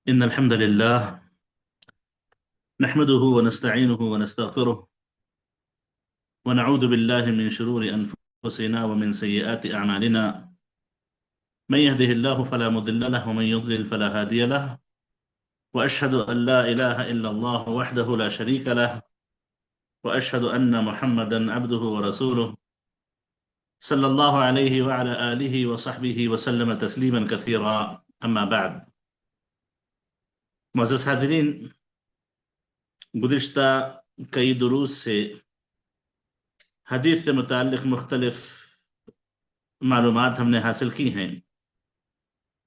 إن الحمد لله نحمده ونستعينه ونستغفره ونعوذ بالله من شرور أنفسنا ومن سيئات أعمالنا. من يهده الله فلا مضل له ومن يضلل فلا هادي له، وأشهد أن لا إله إلا الله وحده لا شريك له، وأشهد أن محمدا عبده ورسوله صلى الله عليه وعلى آله وصحبه وسلم تسليما كثيرا. أما بعد، معزز حاضرین، گزشتہ کئی دروس سے حدیث سے متعلق مختلف معلومات ہم نے حاصل کی ہیں۔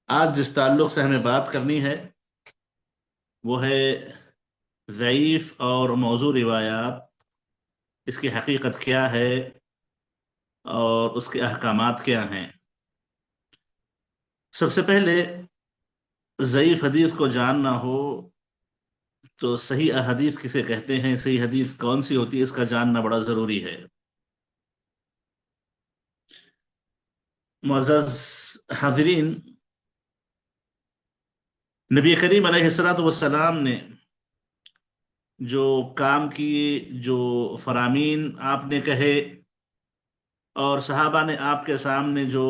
آج جس تعلق سے ہمیں بات کرنی ہے وہ ہے ضعیف اور موضوع روایات، اس کی حقیقت کیا ہے اور اس کے احکامات کیا ہیں۔ سب سے پہلے ضعیف حدیث کو جاننا ہو تو صحیح احادیث کسے کہتے ہیں، صحیح حدیث کون سی ہوتی ہے، اس کا جاننا بڑا ضروری ہے۔ معزز حاضرین، نبی کریم علیہ السلام نے جو کام کیے، جو فرامین آپ نے کہے، اور صحابہ نے آپ کے سامنے جو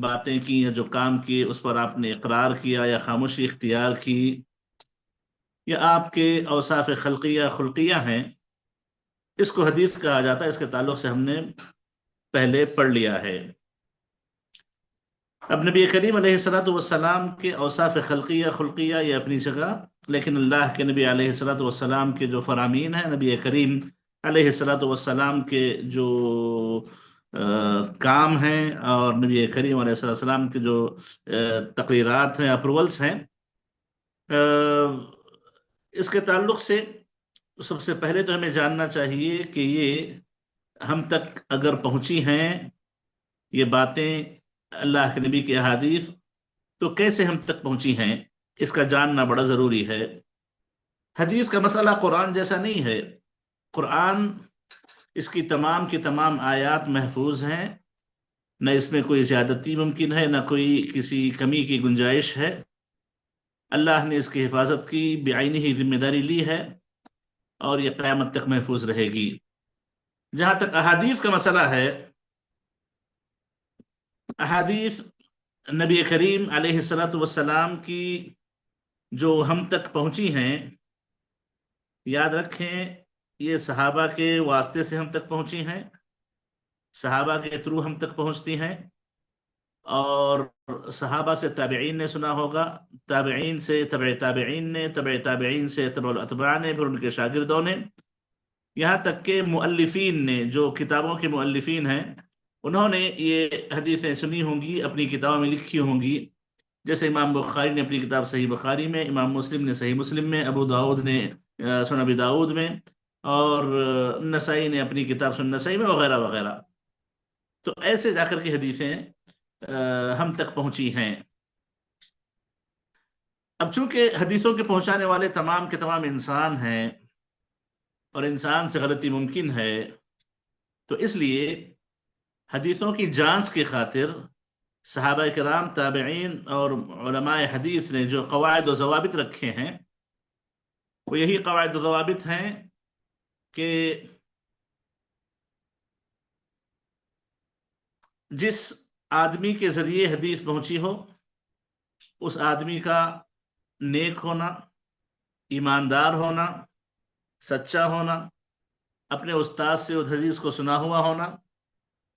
باتیں کی یا جو کام کیے اس پر آپ نے اقرار کیا یا خاموشی اختیار کی، یا آپ کے اوصاف خلقیہ خلقیہ ہیں، اس کو حدیث کہا جاتا ہے۔ اس کے تعلق سے ہم نے پہلے پڑھ لیا ہے۔ اب نبی کریم علیہ السلام کے اوصاف خلقیہ خلقیہ یہ اپنی جگہ، لیکن اللہ کے نبی علیہ السلام کے جو فرامین ہیں، نبی کریم علیہ السلام کے جو کام ہیں، اور نبی کریم علیہ السلام کے جو تقریرات ہیں، اپروولس ہیں، اس کے تعلق سے سب سے پہلے تو ہمیں جاننا چاہیے کہ یہ ہم تک اگر پہنچی ہیں یہ باتیں، اللہ کے نبی کی احادیث، تو کیسے ہم تک پہنچی ہیں، اس کا جاننا بڑا ضروری ہے۔ حدیث کا مسئلہ قرآن جیسا نہیں ہے۔ قرآن، اس کی تمام آیات محفوظ ہیں، نہ اس میں کوئی زیادتی ممکن ہے، نہ کوئی کسی کمی کی گنجائش ہے۔ اللہ نے اس کی حفاظت کی بعینی ہی ذمہ داری لی ہے، اور یہ قیامت تک محفوظ رہے گی۔ جہاں تک احادیث کا مسئلہ ہے، احادیث نبی کریم علیہ السلام کی جو ہم تک پہنچی ہیں، یاد رکھیں یہ صحابہ کے واسطے سے ہم تک پہنچی ہیں، صحابہ کے تھرو ہم تک پہنچتی ہیں، اور صحابہ سے تابعین نے سنا ہوگا، تابعین سے تبع تابعین نے، تبع تابعین سے تبع الاتباع نے، پھر ان کے شاگردوں نے، یہاں تک کہ مؤلفین نے، جو کتابوں کے مؤلفین ہیں، انہوں نے یہ حدیثیں سنی ہوں گی، اپنی کتابوں میں لکھی ہوں گی۔ جیسے امام بخاری نے اپنی کتاب صحیح بخاری میں، امام مسلم نے صحیح مسلم میں، ابو داؤد نے سنن ابی داؤد میں، اور نسائی نے اپنی کتاب سنن نسائی میں، وغیرہ وغیرہ۔ تو ایسے جا کر کی حدیثیں ہم تک پہنچی ہیں۔ اب چونکہ حدیثوں کے پہنچانے والے تمام کے تمام انسان ہیں، اور انسان سے غلطی ممکن ہے، تو اس لیے حدیثوں کی جانچ کی خاطر صحابہ کرام، تابعین اور علماء حدیث نے جو قواعد و ضوابط رکھے ہیں، وہ یہی قواعد و ضوابط ہیں کہ جس آدمی کے ذریعے حدیث پہنچی ہو، اس آدمی کا نیک ہونا، ایماندار ہونا، سچا ہونا، اپنے استاد سے اس حدیث کو سنا ہوا ہونا،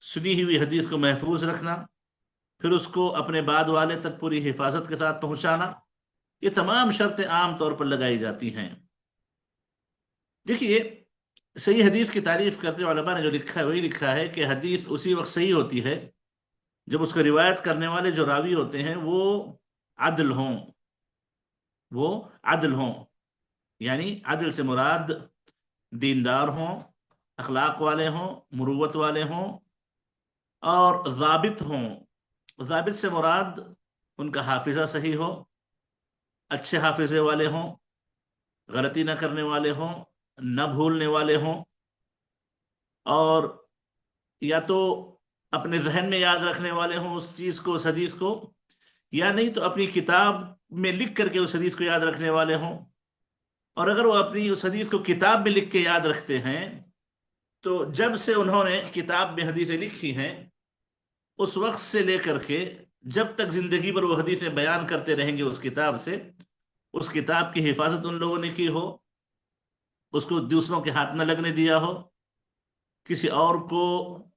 سنی ہوئی حدیث کو محفوظ رکھنا، پھر اس کو اپنے بعد والے تک پوری حفاظت کے ساتھ پہنچانا، یہ تمام شرطیں عام طور پر لگائی جاتی ہیں۔ دیکھیے، صحیح حدیث کی تعریف کرتے علماء نے جو لکھا ہے، وہی لکھا ہے کہ حدیث اسی وقت صحیح ہوتی ہے جب اس کو روایت کرنے والے جو راوی ہوتے ہیں وہ عدل ہوں، وہ عدل ہوں۔ یعنی عدل سے مراد دیندار ہوں، اخلاق والے ہوں، مروت والے ہوں، اور ضابط ہوں۔ ضابط سے مراد ان کا حافظہ صحیح ہو، اچھے حافظے والے ہوں، غلطی نہ کرنے والے ہوں، نہ بھولنے والے ہوں، اور یا تو اپنے ذہن میں یاد رکھنے والے ہوں اس چیز کو، اس حدیث کو، یا نہیں تو اپنی کتاب میں لکھ کر کے اس حدیث کو یاد رکھنے والے ہوں، اور اگر وہ اپنی اس حدیث کو کتاب میں لکھ کے یاد رکھتے ہیں تو جب سے انہوں نے کتاب میں حدیثیں لکھی ہیں اس وقت سے لے کر کے جب تک زندگی پر وہ حدیثیں بیان کرتے رہیں گے اس کتاب سے، اس کتاب کی حفاظت ان لوگوں نے کی ہو، اس کو دوسروں کے ہاتھ نہ لگنے دیا ہو، کسی اور کو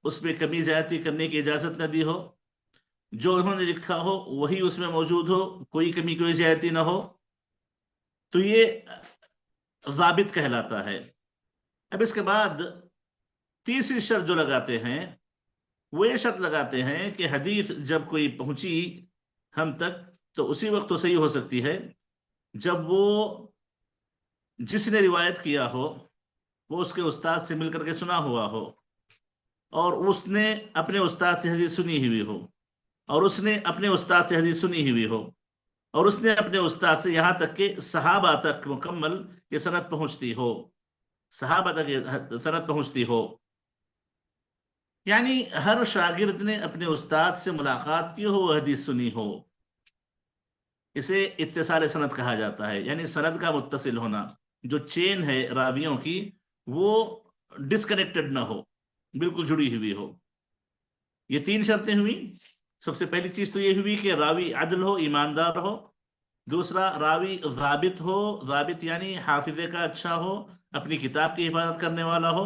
اس پہ کمی زیادتی کرنے کی اجازت نہ دی ہو، جو انہوں نے لکھا ہو وہی اس میں موجود ہو، کوئی کمی کوئی زیادتی نہ ہو، تو یہ ضابط کہلاتا ہے۔ اب اس کے بعد تیسری شرط جو لگاتے ہیں وہ یہ شرط لگاتے ہیں کہ حدیث جب کوئی پہنچی ہم تک تو اسی وقت تو صحیح ہو سکتی ہے جب وہ جس نے روایت کیا ہو وہ اس کے استاد سے مل کر کے سنا ہوا ہو، اور اس نے اپنے استاد سے حدیث سنی ہوئی ہو، اور اس نے اپنے استاد سے حدیث سنی ہوئی ہو، اور اس نے اپنے استاد سے یہاں تک کہ صحابہ تک مکمل یہ سند پہنچتی ہو، صحابہ تک یہ سند پہنچتی ہو، یعنی ہر شاگرد نے اپنے استاد سے ملاقات کی ہو، وہ حدیث سنی ہو، اسے اتصال سند کہا جاتا ہے، یعنی سند کا متصل ہونا، جو چین ہے راویوں کی وہ ڈسکنیکٹڈ نہ ہو، بالکل جڑی ہوئی ہو۔ یہ تین شرطیں ہوئی۔ سب سے پہلی چیز تو یہ ہوئی کہ راوی عدل ہو، ایماندار ہو، دوسرا راوی ضابط ہو، ضابط یعنی حافظے کا اچھا ہو، اپنی کتاب کی حفاظت کرنے والا ہو،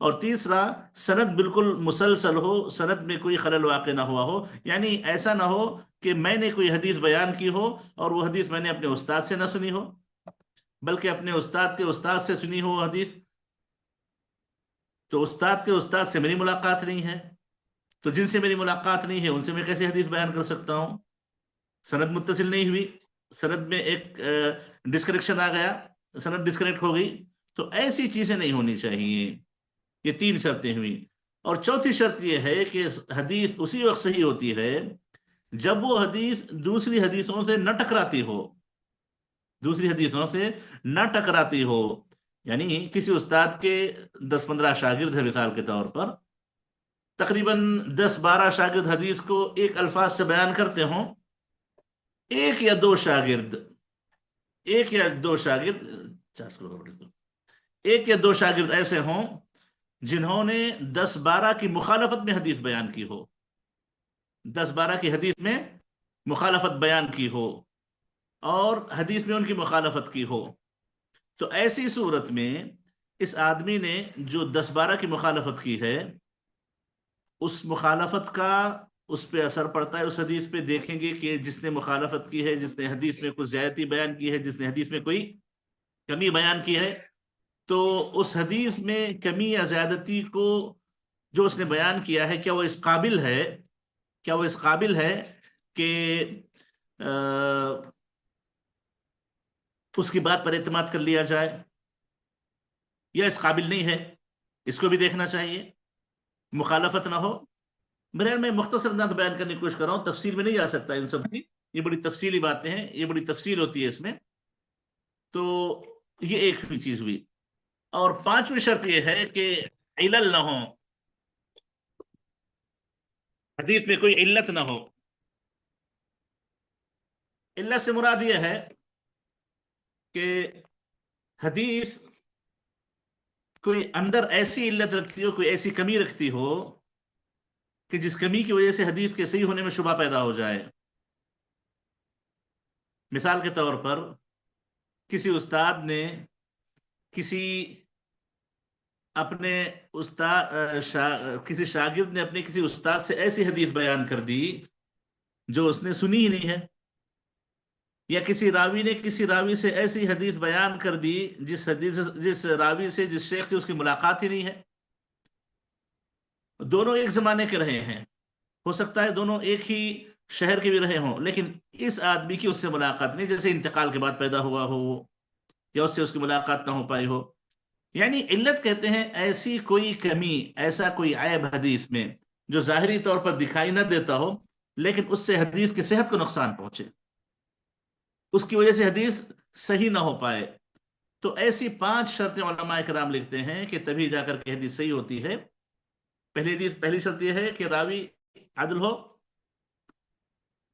اور تیسرا سند بالکل مسلسل ہو، سند میں کوئی خلل واقع نہ ہوا ہو، یعنی ایسا نہ ہو کہ میں نے کوئی حدیث بیان کی ہو اور وہ حدیث میں نے اپنے استاد سے نہ سنی ہو، بلکہ اپنے استاد کے استاد سے سنی ہو وہ حدیث، تو استاد کے استاد سے میری ملاقات نہیں ہے، تو جن سے میری ملاقات نہیں ہے ان سے میں کیسے حدیث بیان کر سکتا ہوں؟ سند متصل نہیں ہوئی، سند میں ایک ڈسکنیکشن آ گیا، سند ڈسکنیکٹ ہو گئی، تو ایسی چیزیں نہیں ہونی چاہیے۔ یہ تین شرطیں ہوئی۔ اور چوتھی شرط یہ ہے کہ حدیث اسی وقت صحیح ہوتی ہے جب وہ حدیث دوسری حدیثوں سے نہ ٹکراتی ہو، دوسری حدیثوں سے نہ ٹکراتی ہو، یعنی کسی استاد کے 10-15 شاگرد ہے مثال کے طور پر، تقریباً 10-12 شاگرد حدیث کو ایک الفاظ سے بیان کرتے ہوں، ایک یا دو شاگرد ایک یا دو شاگرد ایک یا دو شاگرد ایسے ہوں جنہوں نے 10-12 کی مخالفت میں حدیث بیان کی ہو، 10-12 کی حدیث میں مخالفت بیان کی ہو اور حدیث میں ان کی مخالفت کی ہو، تو ایسی صورت میں اس آدمی نے جو 10-12 کی مخالفت کی ہے اس مخالفت کا اس پہ اثر پڑتا ہے، اس حدیث پہ دیکھیں گے کہ جس نے مخالفت کی ہے، جس نے حدیث میں کوئی زیادتی بیان کی ہے، جس نے حدیث میں کوئی کمی بیان کی ہے، تو اس حدیث میں کمی یا زیادتی کو جو اس نے بیان کیا ہے کیا وہ اس قابل ہے، کیا وہ اس قابل ہے کہ اس کی بات پر اعتماد کر لیا جائے، یا اس قابل نہیں ہے، اس کو بھی دیکھنا چاہیے، مخالفت نہ ہو۔ بہرحال میں مختصر انداز بیان کرنے کی کوشش کر رہا ہوں، تفصیل میں نہیں جا سکتا ان سب کی، یہ بڑی تفصیلی باتیں ہیں، یہ بڑی تفصیل ہوتی ہے اس میں، تو یہ ایک چیز ہوئی۔ اور پانچویں شرط یہ ہے کہ علل نہ ہو، حدیث میں کوئی علت نہ ہو۔ علت سے مراد یہ ہے کہ حدیث کوئی اندر ایسی علت رکھتی ہو، کوئی ایسی کمی رکھتی ہو کہ جس کمی کی وجہ سے حدیث کے صحیح ہونے میں شبہ پیدا ہو جائے۔ مثال کے طور پر کسی استاد نے کسی اپنے کسی شاگرد نے اپنے کسی استاد سے ایسی حدیث بیان کر دی جو اس نے سنی ہی نہیں ہے، یا کسی راوی نے کسی راوی سے ایسی حدیث بیان کر دی جس راوی سے جس شیخ سے اس کی ملاقات ہی نہیں ہے، دونوں ایک زمانے کے رہے ہیں، ہو سکتا ہے دونوں ایک ہی شہر کے بھی رہے ہوں، لیکن اس آدمی کی اس سے ملاقات نہیں، جیسے انتقال کے بعد پیدا ہوا ہو یا اس سے اس کی ملاقات نہ ہو پائی ہو۔ یعنی علت کہتے ہیں ایسی کوئی کمی، ایسا کوئی عیب حدیث میں جو ظاہری طور پر دکھائی نہ دیتا ہو لیکن اس سے حدیث کی صحت کو نقصان پہنچے، اس کی وجہ سے حدیث صحیح نہ ہو پائے، تو ایسی 5 شرطیں علماء کرام لکھتے ہیں کہ تبھی جا کر کے حدیث صحیح ہوتی ہے۔ پہلی شرط یہ ہے کہ راوی عدل ہو،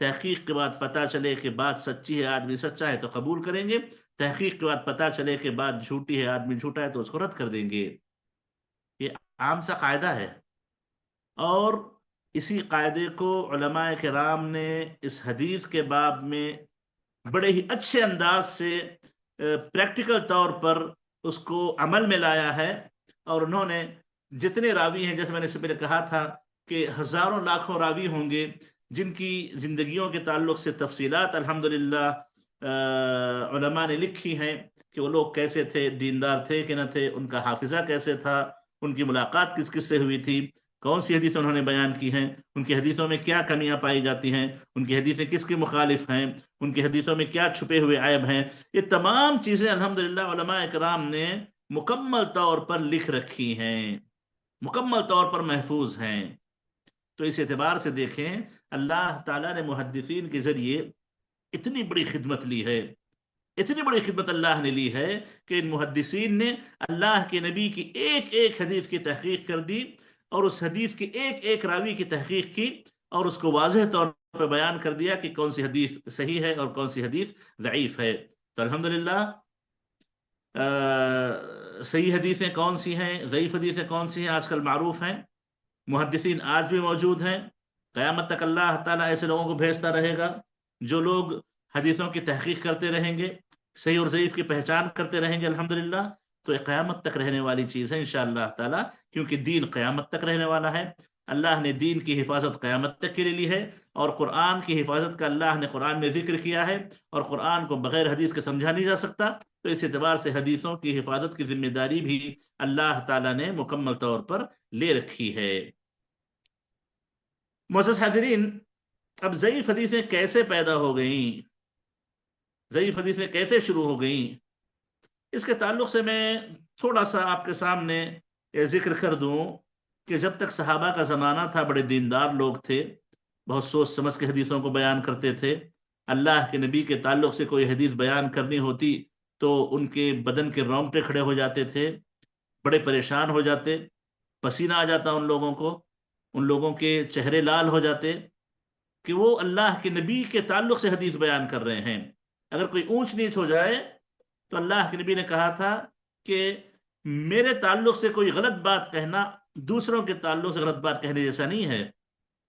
تحقیق کے بعد پتہ چلے کہ بات سچی ہے، آدمی سچا ہے تو قبول کریں گے، تحقیق کے بعد پتہ چلے کہ بات جھوٹی ہے، آدمی جھوٹا ہے تو اس کو رد کر دیں گے۔ یہ عام سا قاعدہ ہے، اور اسی قاعدے کو علماء کرام نے اس حدیث کے باب میں بڑے ہی اچھے انداز سے پریکٹیکل طور پر اس کو عمل میں لایا ہے، اور انہوں نے جتنے راوی ہیں، جیسے میں نے اس سے پہلے کہا تھا کہ ہزاروں لاکھوں راوی ہوں گے جن کی زندگیوں کے تعلق سے تفصیلات الحمدللہ علماء نے لکھی ہیں کہ وہ لوگ کیسے تھے، دیندار تھے کہ نہ تھے، ان کا حافظہ کیسے تھا، ان کی ملاقات کس کس سے ہوئی تھی، کون سی حدیث انہوں نے بیان کی ہیں، ان کی حدیثوں میں کیا کمیاں پائی جاتی ہیں، ان کی حدیثیں کس کی مخالف ہیں، ان کی حدیثوں میں کیا چھپے ہوئے عیب ہیں۔ یہ تمام چیزیں الحمدللہ علماء اکرام نے مکمل طور پر لکھ رکھی ہیں، مکمل طور پر محفوظ ہیں۔ تو اس اعتبار سے دیکھیں، اللہ تعالیٰ نے محدثین کے ذریعے اتنی بڑی خدمت لی ہے، اتنی بڑی خدمت اللہ نے لی ہے کہ ان محدثین نے اللہ کے نبی کی ایک ایک حدیث کی تحقیق کر دی، اور اس حدیث کی ایک ایک راوی کی تحقیق کی، اور اس کو واضح طور پر بیان کر دیا کہ کون سی حدیث صحیح ہے اور کون سی حدیث ضعیف ہے۔ تو الحمدللہ صحیح حدیثیں کون سی ہیں، ضعیف حدیثیں کون سی ہیں، آج کل معروف ہیں۔ محدثین آج بھی موجود ہیں، قیامت تک اللہ تعالیٰ ایسے لوگوں کو بھیجتا رہے گا جو لوگ حدیثوں کی تحقیق کرتے رہیں گے، صحیح اور ضعیف کی پہچان کرتے رہیں گے الحمدللہ۔ تو یہ قیامت تک رہنے والی چیز ہے انشاءاللہ تعالیٰ، کیونکہ دین قیامت تک رہنے والا ہے۔ اللہ نے دین کی حفاظت قیامت تک کے لیے لی ہے، اور قرآن کی حفاظت کا اللہ نے قرآن میں ذکر کیا ہے، اور قرآن کو بغیر حدیث کے سمجھا نہیں جا سکتا۔ تو اس اعتبار سے حدیثوں کی حفاظت کی ذمہ داری بھی اللہ تعالیٰ نے مکمل طور پر لے رکھی ہے۔ معزز حاضرین، اب ضعیف حدیثیں کیسے پیدا ہو گئیں، ضعیف حدیثیں کیسے شروع ہو گئیں، اس کے تعلق سے میں تھوڑا سا آپ کے سامنے یہ ذکر کر دوں کہ جب تک صحابہ کا زمانہ تھا، بڑے دیندار لوگ تھے، بہت سوچ سمجھ کے حدیثوں کو بیان کرتے تھے۔ اللہ کے نبی کے تعلق سے کوئی حدیث بیان کرنی ہوتی تو ان کے بدن کے رونگٹے کھڑے ہو جاتے تھے، بڑے پریشان ہو جاتے، پسینہ آ جاتا ان لوگوں کو، ان لوگوں کے چہرے لال ہو جاتے کہ وہ اللہ کے نبی کے تعلق سے حدیث بیان کر رہے ہیں۔ اگر کوئی اونچ نیچ ہو جائے تو اللہ کے نبی نے کہا تھا کہ میرے تعلق سے کوئی غلط بات کہنا دوسروں کے تعلق سے غلط بات کہنے جیسا نہیں ہے،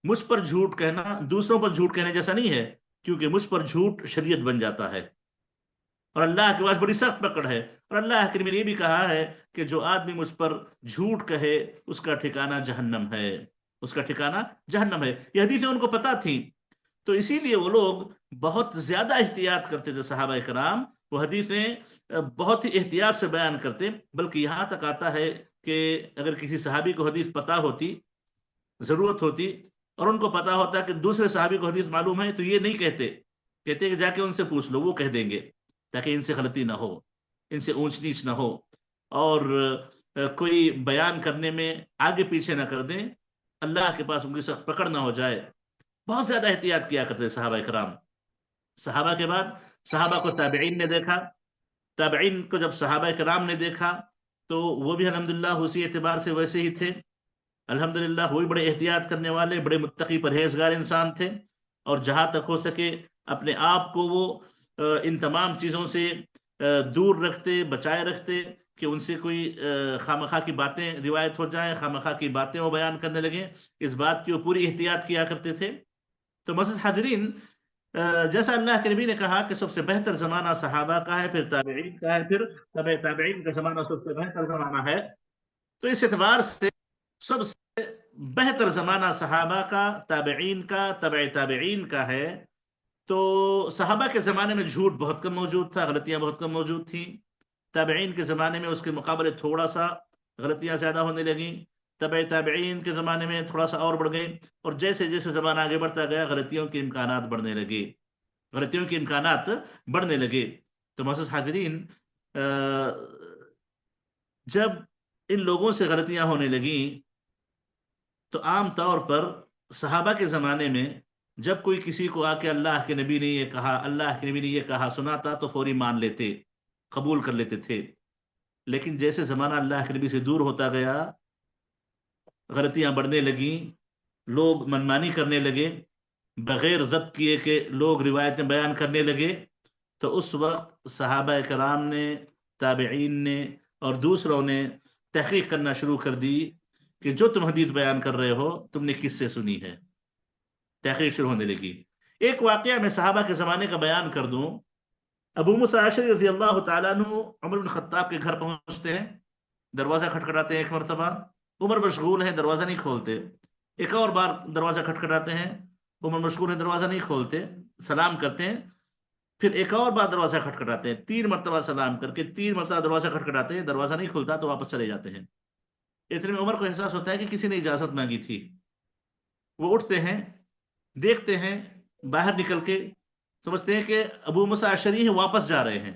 مجھ پر جھوٹ کہنا دوسروں پر جھوٹ کہنے جیسا نہیں ہے، کیونکہ مجھ پر جھوٹ شریعت بن جاتا ہے، اور اللہ کے پاس بڑی سخت پکڑ ہے۔ اور اللہ کے نبی نے یہ بھی کہا ہے کہ جو آدمی مجھ پر جھوٹ کہے اس کا ٹھکانہ جہنم ہے، اس کا ٹھکانہ جہنم ہے۔ یہ حدیثیں ان کو پتہ تھیں، تو اسی لیے وہ لوگ بہت زیادہ احتیاط کرتے تھے، صحابہ کرام وہ حدیثیں بہت ہی احتیاط سے بیان کرتے، بلکہ یہاں تک آتا ہے کہ اگر کسی صحابی کو حدیث پتہ ہوتی، ضرورت ہوتی، اور ان کو پتہ ہوتا کہ دوسرے صحابی کو حدیث معلوم ہے، تو یہ نہیں کہتے، کہتے کہ جا کے ان سے پوچھ لو، وہ کہہ دیں گے، تاکہ ان سے غلطی نہ ہو، ان سے اونچ نیچ نہ ہو، اور کوئی بیان کرنے میں آگے پیچھے نہ کر دیں، اللہ کے پاس ان کی سخت پکڑ نہ ہو جائے۔ بہت زیادہ احتیاط کیا کرتے صحابہ کرام۔ صحابہ کے بعد صحابہ کو تابعین نے دیکھا، تابعین کو جب صحابہ کرام نے دیکھا تو وہ بھی الحمدللہ اسی اعتبار سے ویسے ہی تھے، الحمدللہ وہی بڑے احتیاط کرنے والے، بڑے متقی پرہیزگار انسان تھے، اور جہاں تک ہو سکے اپنے آپ کو وہ ان تمام چیزوں سے دور رکھتے، بچائے رکھتے کہ ان سے کوئی خامخواہ کی باتیں روایت ہو جائیں، خامخواہ کی باتیں وہ بیان کرنے لگیں، اس بات کی وہ پوری احتیاط کیا کرتے تھے۔ تو معزز حاضرین، جیسا اللہ کے نبی نے کہا کہ سب سے بہتر زمانہ صحابہ کا ہے، پھر تابعین کا ہے، پھر تبع تابعین کا زمانہ سب سے بہتر زمانہ ہے، تو اس اعتبار سے سب سے بہتر زمانہ صحابہ کا، تابعین کا، تبع تابعین کا ہے۔ تو صحابہ کے زمانے میں جھوٹ بہت کم موجود تھا، غلطیاں بہت کم موجود تھیں۔ تابعین کے زمانے میں اس کے مقابلے تھوڑا سا غلطیاں زیادہ ہونے لگیں، تبع تابعین کے زمانے میں تھوڑا سا اور بڑھ گئے، اور جیسے جیسے زمانہ آگے بڑھتا گیا غلطیوں کے امکانات بڑھنے لگے، غلطیوں کے امکانات بڑھنے لگے۔ تو معزز حاضرین، جب ان لوگوں سے غلطیاں ہونے لگیں تو عام طور پر صحابہ کے زمانے میں جب کوئی کسی کو آ کے اللہ کے نبی نے یہ کہا، اللہ کے نبی نے یہ کہا سناتا تو فوری مان لیتے، قبول کر لیتے تھے۔ لیکن جیسے زمانہ اللہ کے نبی سے دور ہوتا گیا، غلطیاں بڑھنے لگیں، لوگ منمانی کرنے لگے، بغیر ضبط کیے کہ لوگ روایتیں بیان کرنے لگے، تو اس وقت صحابہ کرام نے، تابعین نے اور دوسروں نے تحقیق کرنا شروع کر دی کہ جو تم حدیث بیان کر رہے ہو تم نے کس سے سنی ہے۔ تحقیق شروع ہونے لگی۔ ایک واقعہ میں صحابہ کے زمانے کا بیان کر دوں۔ ابو موسیٰ اشعری رضی اللہ تعالیٰ عنہ عمر بن خطاب کے گھر پہنچتے ہیں، دروازہ کھٹکھٹاتے ہیں ایک مرتبہ، عمر مشغول ہیں دروازہ نہیں کھولتے، ایک اور بار دروازہ کھٹکھٹاتے ہیں، عمر مشغول ہیں دروازہ نہیں کھولتے، سلام کرتے ہیں، پھر ایک اور بار دروازہ کھٹکھٹاتے ہیں، 3 مرتبہ سلام کر کے 3 مرتبہ دروازہ کھٹکھٹاتے ہیں، دروازہ نہیں کھلتا تو واپس چلے جاتے ہیں۔ اتنے میں عمر کو احساس ہوتا ہے کہ کسی نے اجازت مانگی تھی۔ وہ اٹھتے ہیں، دیکھتے ہیں باہر نکل کے، سمجھتے ہیں کہ ابو موسیٰ اشعری ہیں واپس جا رہے ہیں،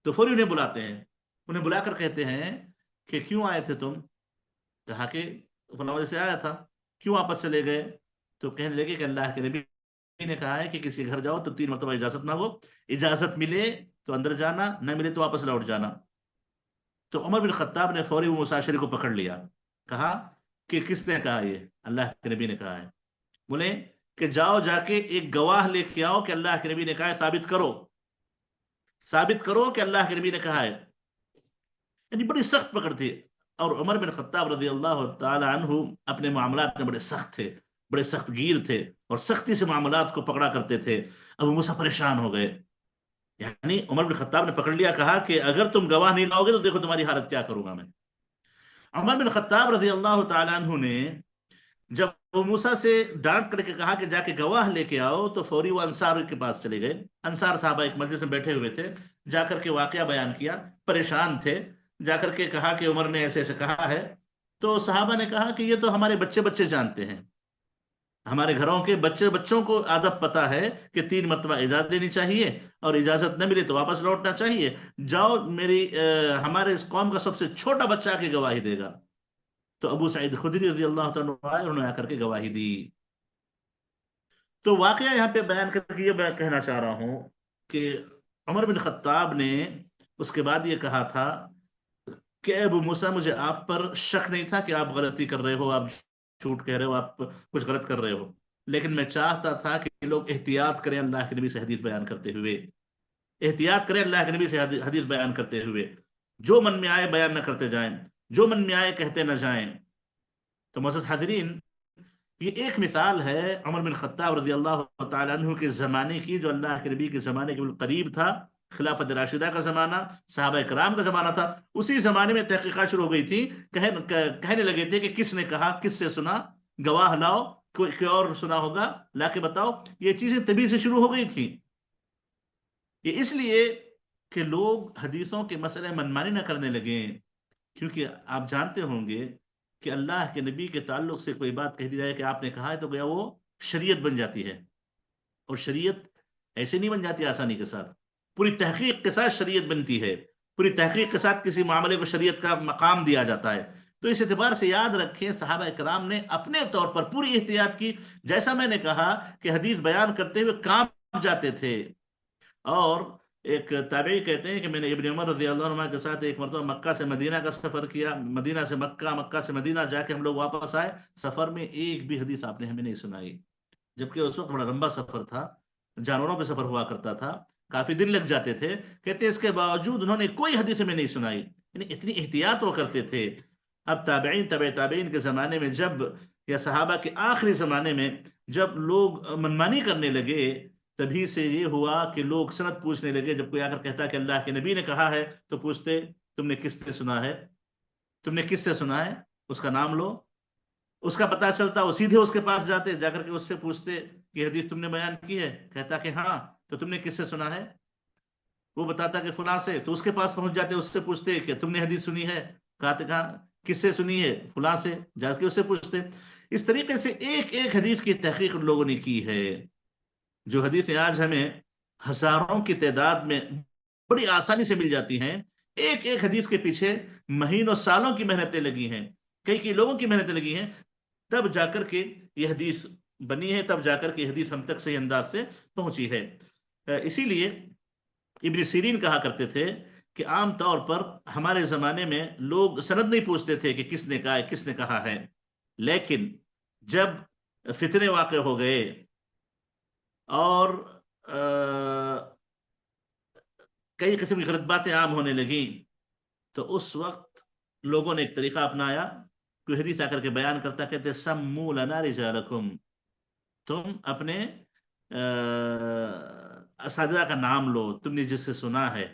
تو فوری انہیں بلاتے ہیں، انہیں بلا کر کہتے ہیں کہ کیوں آئے تھے تم؟ کہا کہ فلاں وجہ سے آیا تھا۔ کیوں واپس چلے گئے؟ تو کہنے لگے کہ اللہ کے نبی نے کہا ہے کہ کسی گھر جاؤ تو 3 مرتبہ اجازت مانگو، اجازت ملے تو اندر جانا، نہ ملے تو واپس لوٹ جانا۔ تو عمر بن خطاب نے فوری موسیٰ اشعری کو پکڑ لیا، کہا کہ کس نے کہا؟ یہ اللہ کے نبی نے کہا ہے۔ بولے کہ جاؤ جا کے ایک گواہ لے کے آؤ کہ اللہ کے نبی نے کہا ہے، ثابت کرو، ثابت کرو کہ اللہ کے نبی نے کہا ہے۔ یعنی بڑی سخت پکڑ تھی۔ اور عمر بن خطاب رضی اللہ تعالی عنہ اپنے معاملات میں بڑے سخت تھے، بڑے سخت گیر تھے، اور سختی سے معاملات کو پکڑا کرتے تھے۔ ابو موسیٰ پریشان ہو گئے، یعنی عمر بن خطاب نے پکڑ لیا، کہا کہ اگر تم گواہ نہیں لاؤ گے تو دیکھو تمہاری حالت کیا کروں گا میں۔ عمر بن خطاب رضی اللہ تعالی عنہ نے جب ابو موسیٰ سے ڈانٹ کر کے کہا کہ جا کے گواہ لے کے آؤ، تو فوری وہ انصار کے پاس چلے گئے۔ انصار صحابہ ایک مجلس میں بیٹھے ہوئے تھے، جا کر کے واقعہ بیان کیا، پریشان تھے، جا کر کے کہا کہ عمر نے ایسے ایسے کہا ہے۔ تو صحابہ نے کہا کہ یہ تو ہمارے بچے بچے جانتے ہیں، ہمارے گھروں کے بچے بچوں کو آدب پتا ہے کہ 3 مرتبہ اجازت لینی چاہیے، اور اجازت نہ ملے تو واپس لوٹنا چاہیے۔ جاؤ، ہمارے اس قوم کا سب سے چھوٹا بچہ آ کے گواہی دے گا۔ تو ابو سعید خدری رضی اللہ تعالیٰ عنہ آئے، انہوں نے آ کر کے گواہی دی۔ تو واقعہ یہاں پہ بیان کر کے یہ میں کہنا چاہ رہا ہوں کہ عمر بن خطاب نے اس کے بعد یہ کہا تھا کہ اے ابو موسیٰ، مجھے آپ پر شک نہیں تھا کہ آپ غلطی کر رہے ہو، آپ جھوٹ کہہ رہے ہو، آپ کچھ غلط کر رہے ہو، لیکن میں چاہتا تھا کہ لوگ احتیاط کریں اللہ کے نبی سے حدیث بیان کرتے ہوئے، احتیاط کریں اللہ کے نبی سے حدیث بیان کرتے ہوئے، جو من میں آئے بیان نہ کرتے جائیں، جو من میں آئے کہتے نہ جائیں۔ تو معزز حاضرین، یہ ایک مثال ہے عمر بن خطاب رضی اللہ تعالیٰ عنہ کے زمانے کی، جو اللہ کے نبی کے زمانے کے بالکل قریب تھا، خلافت راشدہ کا زمانہ، صحابہ کرام کا زمانہ تھا۔ اسی زمانے میں تحقیقات شروع ہو گئی تھی، کہنے لگے تھے کہ کس نے کہا، کس سے سنا، گواہ لاؤ، کوئی اور سنا ہوگا لا کے بتاؤ۔ یہ چیزیں تبھی سے شروع ہو گئی تھی۔ یہ اس لیے کہ لوگ حدیثوں کے مسئلے منمانی نہ کرنے لگے، کیونکہ آپ جانتے ہوں گے کہ اللہ کے نبی کے تعلق سے کوئی بات کہہ دی جائے کہ آپ نے کہا ہے، تو گویا وہ شریعت بن جاتی ہے، اور شریعت ایسے نہیں بن جاتی آسانی کے ساتھ، پوری تحقیق کے ساتھ شریعت بنتی ہے، پوری تحقیق کے ساتھ کسی معاملے کو شریعت کا مقام دیا جاتا ہے۔ تو اس اعتبار سے یاد رکھیں، صحابہ کرام نے اپنے طور پر پوری احتیاط کی۔ جیسا میں نے کہا کہ حدیث بیان کرتے ہوئے کانپ جاتے تھے، اور ایک تابعی کہتے ہیں کہ میں نے ابن عمر رضی اللہ عنہ کے ساتھ ایک مرتبہ مکہ سے مدینہ کا سفر کیا، مدینہ سے مکہ، مکہ سے مدینہ جا کے ہم لوگ واپس آئے، سفر میں ایک بھی حدیث آپ نے ہمیں نہیں سنائی، جبکہ اس وقت بڑا لمبا سفر تھا، جانوروں پہ سفر ہوا کرتا تھا، کافی دن لگ جاتے تھے۔ کہتے ہیں اس کے باوجود انہوں نے کوئی حدیث ہمیں نہیں سنائی، یعنی اتنی احتیاط وہ کرتے تھے۔ اب تابعین، تبع تابعین کے زمانے میں جب، یا صحابہ کے آخری زمانے میں جب لوگ منمانی کرنے لگے، تبھی سے یہ ہوا کہ لوگ سند پوچھنے لگے۔ جب کوئی آ کر کہتا کہ اللہ کے نبی نے کہا ہے، تو پوچھتے تم نے کس سے سنا ہے، تم نے کس سے سنا ہے، اس کا نام لو، اس کا پتہ چلتا، وہ سیدھے اس کے پاس جاتے، جا کر کے اس سے پوچھتے کہ حدیث تم نے بیان کی ہے، کہتا کہ ہاں، تو تم نے کس سے سنا ہے، وہ بتاتا کہ فلاں سے، تو اس کے پاس پہنچ جاتے، اس سے پوچھتے کہ تم نے حدیث سنی ہے، کہا کس سے سنی ہے، فلاں سے، جا کے اس سے پوچھتے۔ اس طریقے سے ایک ایک حدیث کی تحقیق ان لوگوں نے کی ہے۔ جو حدیثیں آج ہمیں ہزاروں کی تعداد میں بڑی آسانی سے مل جاتی ہیں، ایک ایک حدیث کے پیچھے مہینوں سالوں کی محنتیں لگی ہیں، کئی لوگوں کی محنتیں لگی ہیں، تب جا کر کے یہ حدیث بنی ہے، تب جا کر کے حدیث ہم تک صحیح انداز سے پہنچی ہے۔ اسی لیے ابن سیرین کہا کرتے تھے کہ عام طور پر ہمارے زمانے میں لوگ سند نہیں پوچھتے تھے کہ کس نے کہا ہے، کس نے کہا ہے، لیکن جب فتنے واقع ہو گئے، اور کئی قسم کی غلط باتیں عام ہونے لگیں، تو اس وقت لوگوں نے ایک طریقہ اپنایا. کوئی حدیث آ کر کے بیان کرتا، کہتے سموا لنا رجالکم، تم اپنے اساتذہ کا نام لو، تم نے جس سے سنا ہے،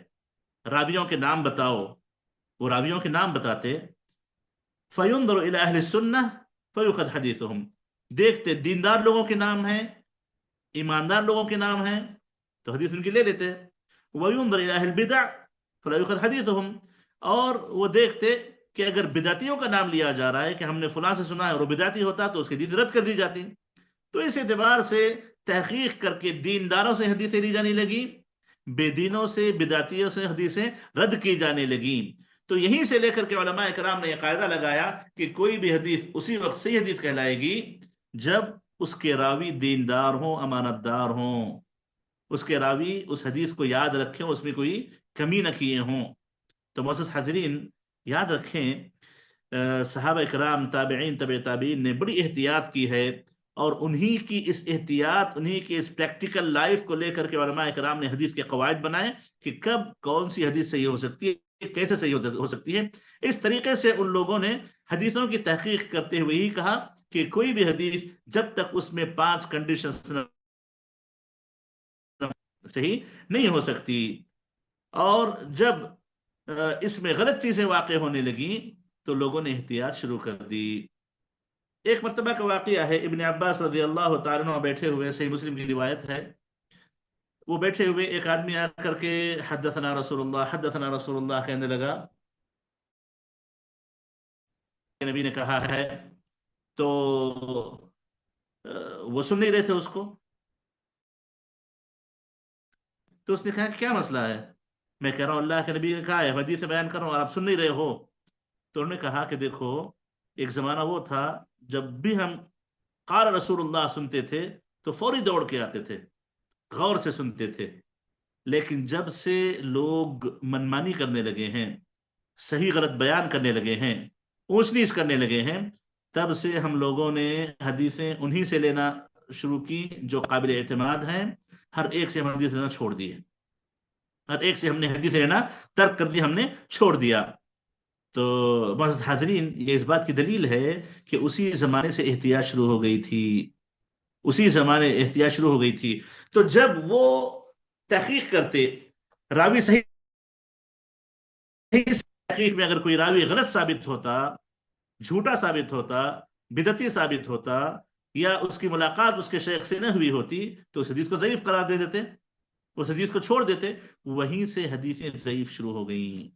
راویوں کے نام بتاؤ. وہ راویوں کے نام بتاتے. فینظر الی اہل السنہ فیؤخذ حدیثهم، دیکھتے دیندار لوگوں کے نام ہیں، ایماندار لوگوں کے نام ہیں، تو حدیث ان کی لے لیتے. وینظر الی اہل البدع فلا یؤخذ حدیثهم، اور وہ دیکھتے کہ اگر بدعتیوں کا نام لیا جا رہا ہے کہ ہم نے فلاں سے سنا ہے اور وہ بدعتی ہوتا تو اس کی حدیث رد کر دی جاتی. تو اس اعتبار سے تحقیق کر کے دینداروں سے حدیثیں لی جانے لگی، بے دینوں سے بدعتیوں سے حدیثیں رد کی جانے لگیں. تو یہیں سے لے کر کے علماء کرام نے یہ قاعدہ لگایا کہ کوئی بھی حدیث اسی وقت صحیح حدیث کہلائے گی جب اس کے راوی دیندار ہوں، امانت دار ہوں، اس کے راوی اس حدیث کو یاد رکھیں، اس میں کوئی کمی نہ کیے ہوں. تو معزز حاضرین، یاد رکھیں صحابہ کرام، تابعین، تبع تابعین نے بڑی احتیاط کی ہے، اور انہی کی اس احتیاط، انہی کی اس پریکٹیکل لائف کو لے کر کے علماء کرام نے حدیث کے قواعد بنائے کہ کب کون سی حدیث صحیح ہو سکتی ہے، کیسے صحیح ہو سکتی ہے. اس طریقے سے ان لوگوں نے حدیثوں کی تحقیق کرتے ہوئے ہی کہا کہ کوئی بھی حدیث جب تک اس میں 5 کنڈیشنز صحیح نہیں ہو سکتی. اور جب اس میں غلط چیزیں واقع ہونے لگیں تو لوگوں نے احتیاط شروع کر دی. ایک مرتبہ کا واقعہ ہے، ابن عباس رضی اللہ تعالیٰ عنہ بیٹھے ہوئے، صحیح مسلم کی روایت ہے، وہ بیٹھے ہوئے ایک آدمی آ کر کے حدثنا رسول اللہ، حدثنا رسول اللہ کہنے لگا. نبی نے کہا ہے، تو وہ سن نہیں رہے تھے اس کو. تو اس نے کہا کہ کیا مسئلہ ہے؟ میں کہہ رہا ہوں اللہ کے نبی نے کہا ہے، حدیث سے بیان کر رہا ہوں اور آپ سن نہیں رہے ہو. تو انہوں نے کہا کہ دیکھو، ایک زمانہ وہ تھا جب بھی ہم قال رسول اللہ سنتے تھے تو فوری دوڑ کے آتے تھے، غور سے سنتے تھے. لیکن جب سے لوگ منمانی کرنے لگے ہیں، صحیح غلط بیان کرنے لگے ہیں، اونچ نیچ کرنے لگے ہیں، تب سے ہم لوگوں نے حدیثیں انہی سے لینا شروع کی جو قابل اعتماد ہیں. ہر ایک سے ہم حدیث لینا چھوڑ دیے، ہر ایک سے ہم نے حدیث لینا ترک کر دی، ہم نے چھوڑ دیا. تو معزز حاضرین، یہ اس بات کی دلیل ہے کہ اسی زمانے سے احتیاط شروع ہو گئی تھی، اسی زمانے احتیاط شروع ہو گئی تھی. تو جب وہ تحقیق کرتے، راوی صحیح تحقیق میں اگر کوئی راوی غلط ثابت ہوتا، جھوٹا ثابت ہوتا، بدعتی ثابت ہوتا، یا اس کی ملاقات اس کے شیخ سے نہ ہوئی ہوتی، تو اس حدیث کو ضعیف قرار دے دیتے، اس حدیث کو چھوڑ دیتے. وہیں سے حدیثیں ضعیف شروع ہو گئیں،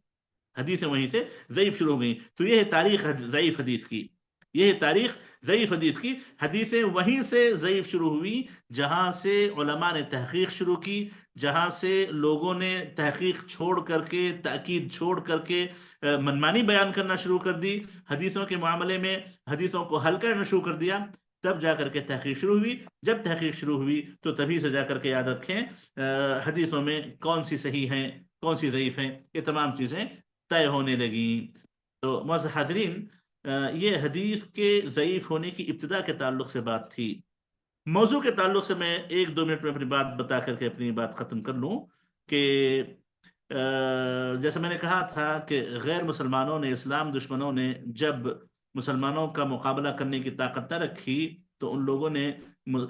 حدیثیں وہیں سے ضعیف شروع ہو گئیں. تو یہ ہے تاریخ ضعیف حدیث کی، یہ ہے تاریخ ضعیف حدیث کی. حدیثیں وہیں سے ضعیف شروع ہوئی جہاں سے علماء نے تحقیق شروع کی، جہاں سے لوگوں نے تحقیق چھوڑ کر کے، تاکید چھوڑ کر کے منمانی بیان کرنا شروع کر دی، حدیثوں کے معاملے میں حدیثوں کو حل کرنا شروع کر دیا. تب جا کر کے تحقیق شروع ہوئی. جب تحقیق شروع ہوئی تو تبھی سے جا کر کے یاد رکھیں حدیثوں میں کون سی صحیح ہیں، کون سی ضعیف ہیں، یہ تمام چیزیں طے ہونے لگیں. تو معزز حاضرین، یہ حدیث کے ضعیف ہونے کی ابتدا کے تعلق سے بات تھی. موضوع کے تعلق سے میں 1-2 منٹ میں اپنی بات بتا کر کے اپنی بات ختم کر لوں کہ جیسے میں نے کہا تھا کہ غیر مسلمانوں نے، اسلام دشمنوں نے جب مسلمانوں کا مقابلہ کرنے کی طاقت نہ رکھی تو ان لوگوں نے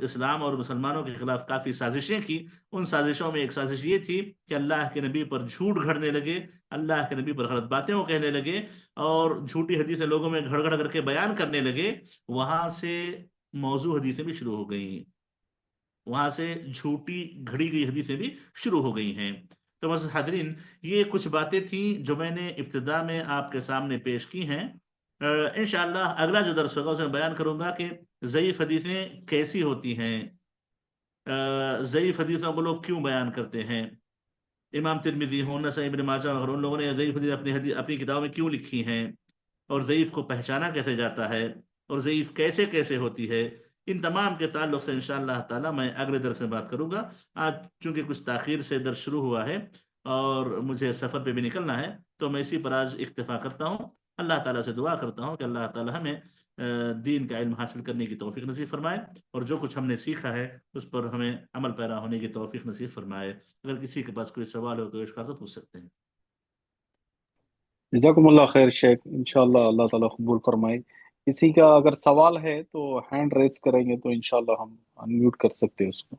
اسلام اور مسلمانوں کے خلاف کافی سازشیں کی. ان سازشوں میں ایک سازش یہ تھی کہ اللہ کے نبی پر جھوٹ گھڑنے لگے، اللہ کے نبی پر غلط باتیں وہ کہنے لگے، اور جھوٹی حدیثیں لوگوں میں گھڑ گھڑ کر کے بیان کرنے لگے. وہاں سے موضوع حدیثیں بھی شروع ہو گئیں، وہاں سے جھوٹی گھڑی گئی حدیثیں بھی شروع ہو گئی ہیں. تو معزز حاضرین، یہ کچھ باتیں تھیں جو میں نے ابتدا میں آپ کے سامنے پیش کی ہیں. انشاءاللہ اگلا جو درس ہوگا اس میں بیان کروں گا کہ ضعیف حدیثیں کیسی ہوتی ہیں، ضعیف حدیثوں کو لوگ کیوں بیان کرتے ہیں. امام ترمذی ہوں، نسائی، ابن ماجہ وغیرہ، ان لوگوں نے ضعیف حدیث اپنی کتابوں میں کیوں لکھی ہیں، اور ضعیف کو پہچانا کیسے جاتا ہے، اور ضعیف کیسے کیسے ہوتی ہے. ان تمام کے تعلق سے انشاءاللہ تعالی میں اگلے درس میں بات کروں گا. آج چونکہ کچھ تاخیر سے درس شروع ہوا ہے اور مجھے سفر پہ بھی نکلنا ہے، تو میں اسی پر آج اکتفا کرتا ہوں. اللہ تعالیٰ سے دعا کرتا ہوں کہ اللہ تعالیٰ ہمیں دین کا علم حاصل کرنے کی توفیق نصیب فرمائے، اور جو کچھ ہم نے سیکھا ہے اس پر ہمیں عمل پیرا ہونے کی توفیق نصیب فرمائے۔ اگر کسی کے پاس کوئی سوال ہو تو اشکال تو پوچھ سکتے ہیں۔ جزاکم اللہ خیر شیخ، انشاءاللہ اللہ تعالیٰ قبول فرمائے۔ کسی کا اگر سوال ہے تو ہینڈ ریز کریں گے تو انشاءاللہ ہم انمیوٹ کر سکتے ہیں اس کو۔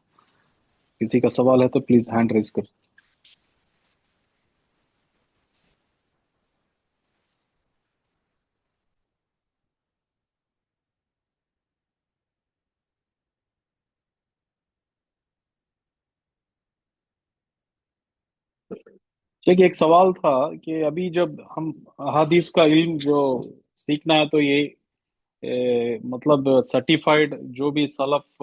کسی کا سوال ہے تو پلیز ہینڈ ریز کر۔ شیخ ایک سوال تھا کہ ابھی جب ہم احادیث کا علم جو سیکھنا ہے تو یہ مطلب سرٹیفائڈ جو بھی سلف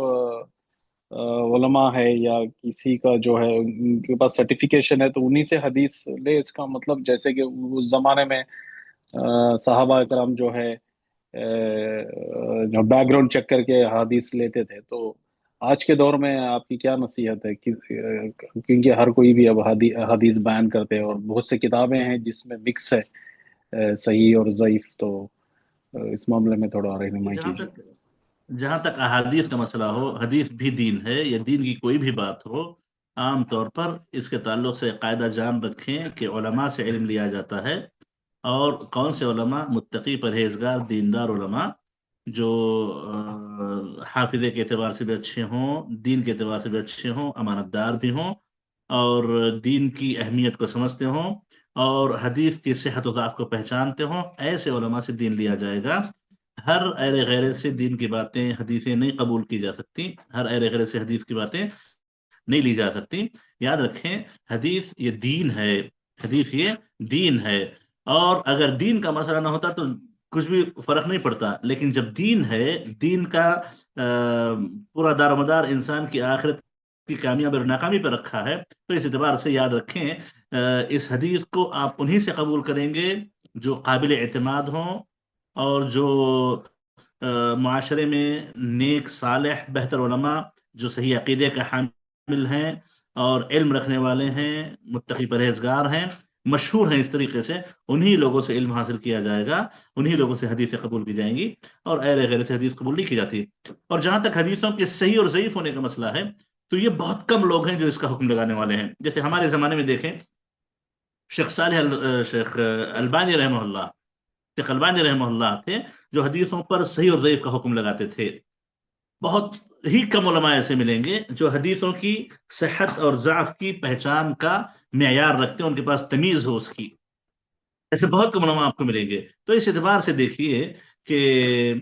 علماء ہے یا کسی کا جو ہے ان کے پاس سرٹیفیکیشن ہے تو انہی سے حدیث لے، اس کا مطلب جیسے کہ اس زمانے میں صحابہ کرام جو ہے جو بیک گراؤنڈ چیک کر کے حدیث لیتے تھے، تو آج کے دور میں آپ کی کیا نصیحت ہے کیونکہ ہر کوئی بھی اب حدیث بیان کرتے ہیں اور بہت سے کتابیں ہیں جس میں مکس ہے صحیح اور ضعیف، تو اس معاملے میں تھوڑا رہنمائی جہاں کیجیے۔ تک جہاں تک احادیث کا مسئلہ ہو، حدیث بھی دین ہے یا دین کی کوئی بھی بات ہو، عام طور پر اس کے تعلق سے قاعدہ جان رکھیں کہ علماء سے علم لیا جاتا ہے، اور کون سے علماء؟ متقی پرہیزگار دیندار علماء، جو حافظے کے اعتبار سے بھی اچھے ہوں، دین کے اعتبار سے بھی اچھے ہوں، امانت دار بھی ہوں، اور دین کی اہمیت کو سمجھتے ہوں، اور حدیث کی صحت و ضعف کو پہچانتے ہوں، ایسے علماء سے دین لیا جائے گا۔ ہر ایرے غیرے سے دین کی باتیں، حدیثیں نہیں قبول کی جا سکتی، ہر ایرے غیرے سے حدیث کی باتیں نہیں لی جا سکتی۔ یاد رکھیں، حدیث یہ دین ہے، حدیث یہ دین ہے، اور اگر دین کا مسئلہ نہ ہوتا تو کچھ بھی فرق نہیں پڑتا، لیکن جب دین ہے، دین کا پورا دار و مدار انسان کی آخرت کی کامیابی اور ناکامی پر رکھا ہے، تو اس اعتبار سے یاد رکھیں، اس حدیث کو آپ انہی سے قبول کریں گے جو قابل اعتماد ہوں، اور جو معاشرے میں نیک صالح بہتر علماء جو صحیح عقیدے کا حامل ہیں اور علم رکھنے والے ہیں، متقی پرہیزگار ہیں، مشہور ہیں اس طریقے سے، انہی لوگوں سے علم حاصل کیا جائے گا، انہی لوگوں سے حدیثیں قبول کی جائیں گی، اور اہل غیر سے حدیث قبول نہیں کی جاتی۔ اور جہاں تک حدیثوں کے صحیح اور ضعیف ہونے کا مسئلہ ہے، تو یہ بہت کم لوگ ہیں جو اس کا حکم لگانے والے ہیں۔ جیسے ہمارے زمانے میں دیکھیں، شیخ البانی رحمہ اللہ، شیخ البانی رحمہ اللہ تھے جو حدیثوں پر صحیح اور ضعیف کا حکم لگاتے تھے۔ بہت ہی کم علماء ایسے ملیں گے جو حدیثوں کی صحت اور ضعف کی پہچان کا معیار رکھتے ہیں، ان کے پاس تمیز ہو اس کی، ایسے بہت کم علماء آپ کو ملیں گے۔ تو اس اعتبار سے دیکھیے کہ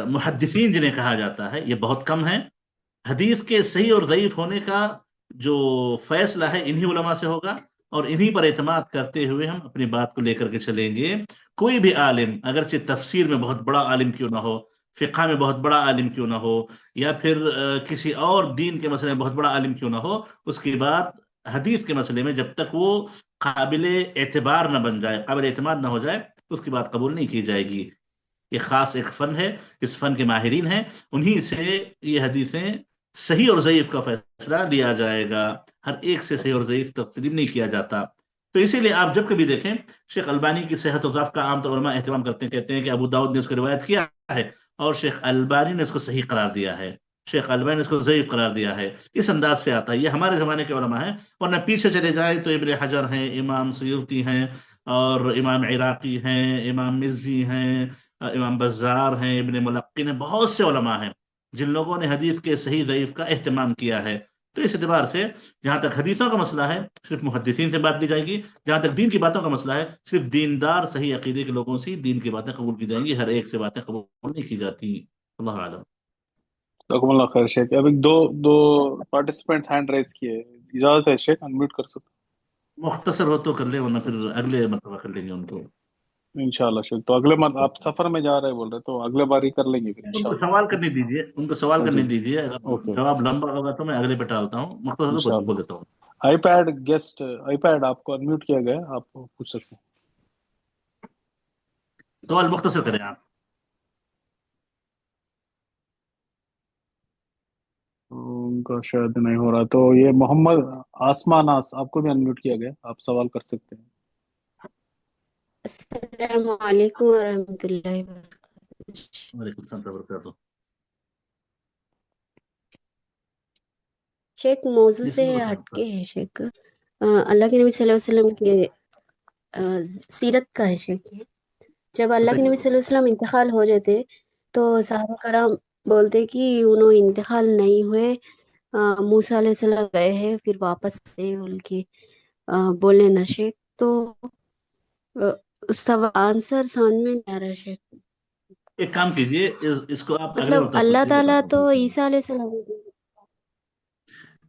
محدثین جنہیں کہا جاتا ہے یہ بہت کم ہیں۔ حدیث کے صحیح اور ضعیف ہونے کا جو فیصلہ ہے انہی علماء سے ہوگا، اور انہی پر اعتماد کرتے ہوئے ہم اپنی بات کو لے کر کے چلیں گے۔ کوئی بھی عالم، اگرچہ تفسیر میں بہت بڑا عالم کیوں نہ ہو، فقہ میں بہت بڑا عالم کیوں نہ ہو، یا پھر کسی اور دین کے مسئلے میں بہت بڑا عالم کیوں نہ ہو، اس کی بات حدیث کے مسئلے میں جب تک وہ قابل اعتبار نہ بن جائے، قابل اعتماد نہ ہو جائے، اس کی بات قبول نہیں کی جائے گی۔ یہ خاص ایک فن ہے، اس فن کے ماہرین ہیں، انہی سے یہ حدیثیں صحیح اور ضعیف کا فیصلہ لیا جائے گا، ہر ایک سے صحیح اور ضعیف تسلیم نہیں کیا جاتا۔ تو اسی لیے آپ جب کبھی دیکھیں، شیخ البانی کی صحت و ضعف کا عام طور علماء اہتمام کرتے ہیں، کہتے ہیں کہ ابو داؤد نے اس کو روایت کیا ہے، اور شیخ البانی نے اس کو صحیح قرار دیا ہے، شیخ البانی نے اس کو ضعیف قرار دیا ہے۔ اس انداز سے آتا ہے، یہ ہمارے زمانے کے علماء ہیں، ورنہ پیچھے چلے جائیں تو ابن حجر ہیں، امام سیوطی ہیں، اور امام عراقی ہیں، امام مزی ہیں، امام بزار ہیں، ابن ملقن ہیں، بہت سے علماء ہیں جن لوگوں نے حدیث کے صحیح ضعیف کا اہتمام کیا ہے۔ تو اس اعتبار سے جہاں تک حدیثوں کا مسئلہ ہے صرف محدثین سے بات لی جائے گی، جہاں تک دین کی باتوں کا مسئلہ ہے صرف دیندار صحیح عقیدے کے لوگوں سے دین کی باتیں قبول کی جائیں گی، ہر ایک سے باتیں قبول نہیں کی جاتی۔ اللہ عالم۔ جزاکم اللہ خیر شیخ، ابھی دو پارٹیسپینٹس ہینڈ ریز کیے، اجازت ہے شیخ انمیوٹ کر سکتے مختصر ہو تو کر لیں، ورنہ پھر اگلے مرتبہ کر لیں گے ان کو۔ ہیں؟ انشاءاللہ شیخ، تو اگلے آپ سفر میں جا رہے بول رہے تو اگلے بار ہی کر لیں گے پھر ان کو انشاءاللہ۔ سوال کرنے دیجیے، ان کو سوال جی کرنے جی، دیجیے، اگر اوکے اوکے، جواب لمبا ہوگا تو میں اگلے پہ ٹالتا ہوں، مختصر تو انشاءاللہ۔ بول دیتا ہوں۔ IPad guest, iPad آپ کو انمیوٹ کیا گیا ہے، آپ پوچھ سکتے ہیں۔ سوال مختصر کریں آپ۔ ان کا شاید نہیں ہو رہا، تو یہ محمد آسمان ناس، آپ کو بھی انمیوٹ کیا گیا، آپ سوال کر سکتے ہیں۔ السلام علیکم ورحمۃ اللہ وبرکاتہ۔ وعلیکم السلام ورحمۃ اللہ وبرکاتہ۔ شیخ موضوع جس سے میں بتائیں ہٹ کے ہے شیخ، اللہ کے نبی صلی اللہ علیہ وسلم کے سیرت کا ہے شیخ یہ۔ جب اللہ کے بتائیے نبی صلی اللہ علیہ وسلم انتقال ہو جاتے تو صحابہ کرام بولتے کہ انہوں انتقال نہیں ہوئے، موسیٰ علیہ السلام گئے ہیں پھر واپس سے ان کی بولنے نہ شیخ۔ تو اس کا آنسر سمجھ میں نہیں آ رہا شیخ، ایک کام کیجئے، اس کو آپ اگلے مطلب مرتبہ اللہ پوچھیے، تعالیٰ بتاتا تو ہوں۔ عیسیٰ علیہ السلام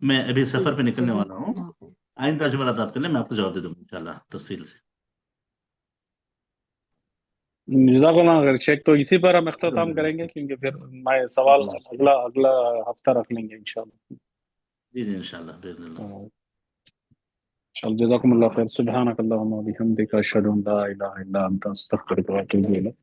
میں ابھی سفر پہ نکلنے والا جزاک ہوں، اللہ خیر۔ آئندہ جمعرات آپ کے لیے میں آپ کو جواب دے دوں گا انشاءاللہ تفصیل سے۔ جزاک اللہ خیر شیخ، تو اسی پر ہم اختتام کریں گے کیونکہ پھر میں سوال اگلا ہفتہ رکھ لیں گے انشاءاللہ۔ جی جی انشاءاللہ باذن اللہ۔ انشاءاللہ جزاکم اللہ خیر، سبحانک اللہم و بحمدک، اشہد ان لا الہ الا انت، استغفرک و اتوب الیک۔